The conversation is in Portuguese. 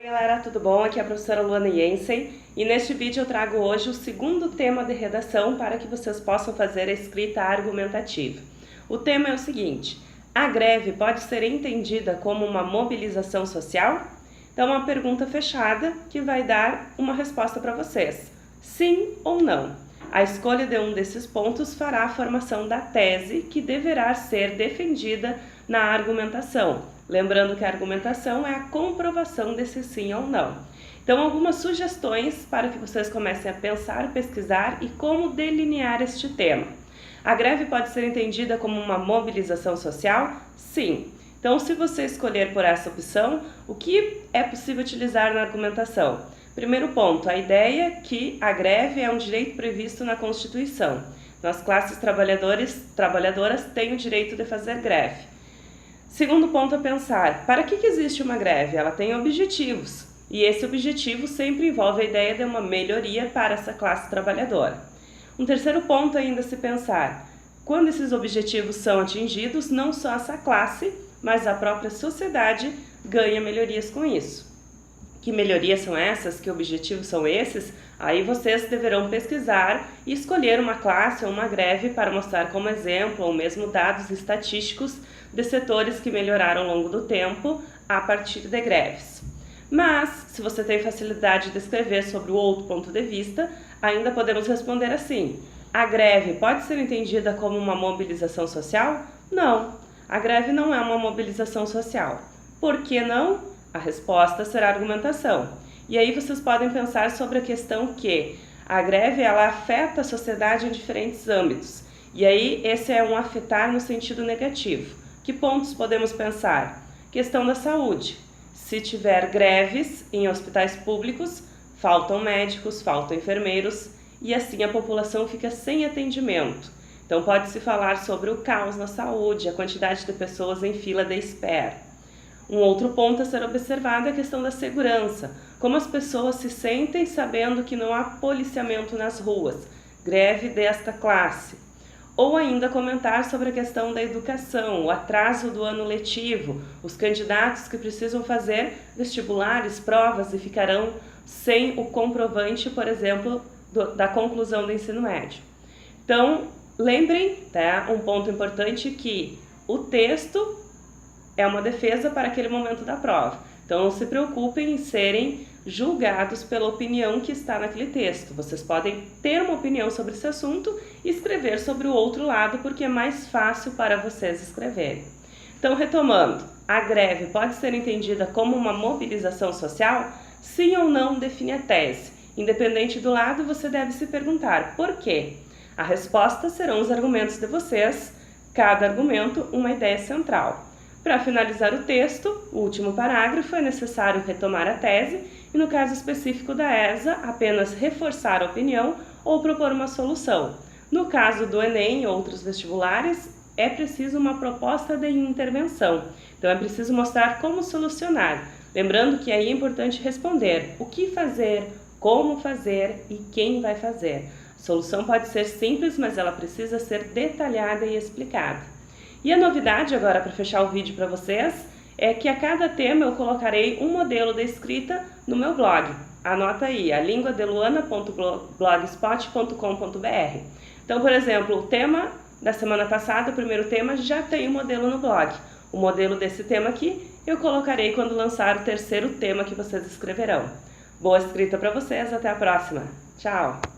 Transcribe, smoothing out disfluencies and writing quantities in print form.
Oi galera, tudo bom? Aqui é a professora Luana Jensen e neste vídeo eu trago hoje o segundo tema de redação para que vocês possam fazer a escrita argumentativa. O tema é o seguinte: a greve pode ser entendida como uma mobilização social? Então é uma pergunta fechada que vai dar uma resposta para vocês, sim ou não. A escolha de um desses pontos fará a formação da tese que deverá ser defendida na argumentação. Lembrando que a argumentação é a comprovação desse sim ou não. Então, algumas sugestões para que vocês comecem a pensar, pesquisar e como delinear este tema. A greve pode ser entendida como uma mobilização social? Sim. Então, se você escolher por essa opção, o que é possível utilizar na argumentação? Primeiro ponto, a ideia que a greve é um direito previsto na Constituição. Então, as classes trabalhadoras têm o direito de fazer greve. Segundo ponto a pensar, para que existe uma greve? Ela tem objetivos, e esse objetivo sempre envolve a ideia de uma melhoria para essa classe trabalhadora. Um terceiro ponto ainda a se pensar, quando esses objetivos são atingidos, não só essa classe, mas a própria sociedade ganha melhorias com isso. Que melhorias são essas? Que objetivos são esses? Aí vocês deverão pesquisar e escolher uma classe ou uma greve para mostrar como exemplo ou mesmo dados estatísticos de setores que melhoraram ao longo do tempo a partir de greves. Mas, se você tem facilidade de escrever sobre o outro ponto de vista, ainda podemos responder assim: a greve pode ser entendida como uma mobilização social? Não, a greve não é uma mobilização social. Por que não? A resposta será a argumentação. E aí vocês podem pensar sobre a questão que a greve ela afeta a sociedade em diferentes âmbitos. E aí esse é um afetar no sentido negativo. Que pontos podemos pensar? Questão da saúde. Se tiver greves em hospitais públicos, faltam médicos, faltam enfermeiros e assim a população fica sem atendimento. Então pode-se falar sobre o caos na saúde, a quantidade de pessoas em fila de espera. Um outro ponto a ser observado é a questão da segurança. Como as pessoas se sentem sabendo que não há policiamento nas ruas, greve desta classe. Ou ainda comentar sobre a questão da educação, o atraso do ano letivo, os candidatos que precisam fazer vestibulares, provas e ficarão sem o comprovante, por exemplo, da conclusão do ensino médio. Então, lembrem, tá, um ponto importante que o texto é uma defesa para aquele momento da prova. Então não se preocupem em serem julgados pela opinião que está naquele texto. Vocês podem ter uma opinião sobre esse assunto e escrever sobre o outro lado, porque é mais fácil para vocês escreverem. Então, retomando, a greve pode ser entendida como uma mobilização social? Sim ou não define a tese. Independente do lado, você deve se perguntar por quê? A resposta serão os argumentos de vocês, cada argumento uma ideia central. Para finalizar o texto, o último parágrafo, é necessário retomar a tese e, no caso específico da ESA, apenas reforçar a opinião ou propor uma solução. No caso do Enem e outros vestibulares, é preciso uma proposta de intervenção. Então, é preciso mostrar como solucionar. Lembrando que aí é importante responder o que fazer, como fazer e quem vai fazer. A solução pode ser simples, mas ela precisa ser detalhada e explicada. E a novidade agora para fechar o vídeo para vocês é que a cada tema eu colocarei um modelo de escrita no meu blog. Anota aí, alinguadeluana.blogspot.com.br. Então, por exemplo, o tema da semana passada, o primeiro tema, já tem um modelo no blog. O modelo desse tema aqui eu colocarei quando lançar o terceiro tema que vocês escreverão. Boa escrita para vocês, até a próxima. Tchau!